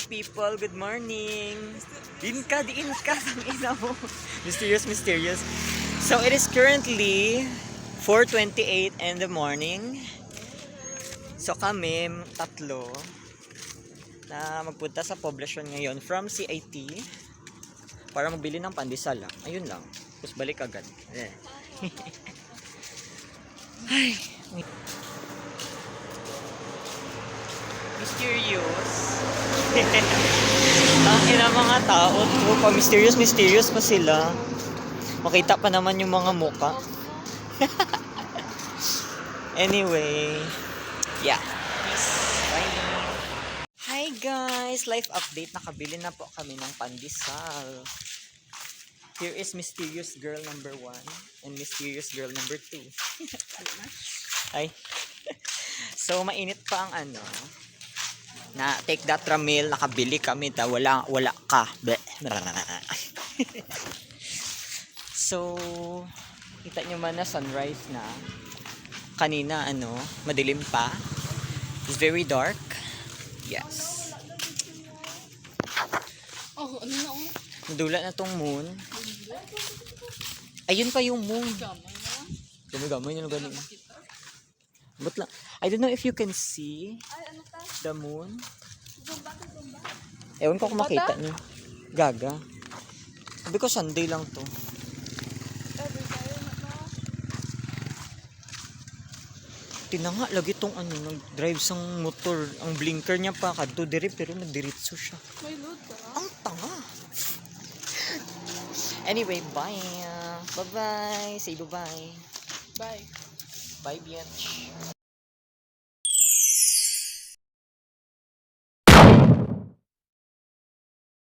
people, good morning. Din ka, ang ina mo. Mysterious. So it is currently 4:28 in the morning. So kami, tatlo, na magpunta sa poblasyon ngayon from CIT para magbili ng pandesal. Ayun lang. Tapos balik agad. Ay, mysterious. Tangin ang mga tao to. Pa mysterious pa sila. Makita pa naman yung mga muka. Anyway, yeah. Peace. Bye. Hi guys, life update. Nakabili na po kami ng pandesal. Here is mysterious girl number 1 and mysterious girl number 2. Ay. So mainit pa ang ano. Na take that Ramil, nakabili kami ta wala ka. So kita nyo man na sunrise na. Kanina ano, madilim pa. It's very dark. Yes. Oh, ano na oh? Nadula na tong moon. Ayun pa yung moon. Gamay na ganun. But lang, I don't know if you can see the moon. Ewan ko kung makita niyo. Gaga. Sabi ko Sunday lang to. Tinanga lagi tong ano, nag-drive sang motor. Ang blinker niya pa kadto diri pero nagdiretso siya. May load ka? Ang tanga. Anyway, bye. Bye-bye. Say bye-bye. Bye. Bye, bitch.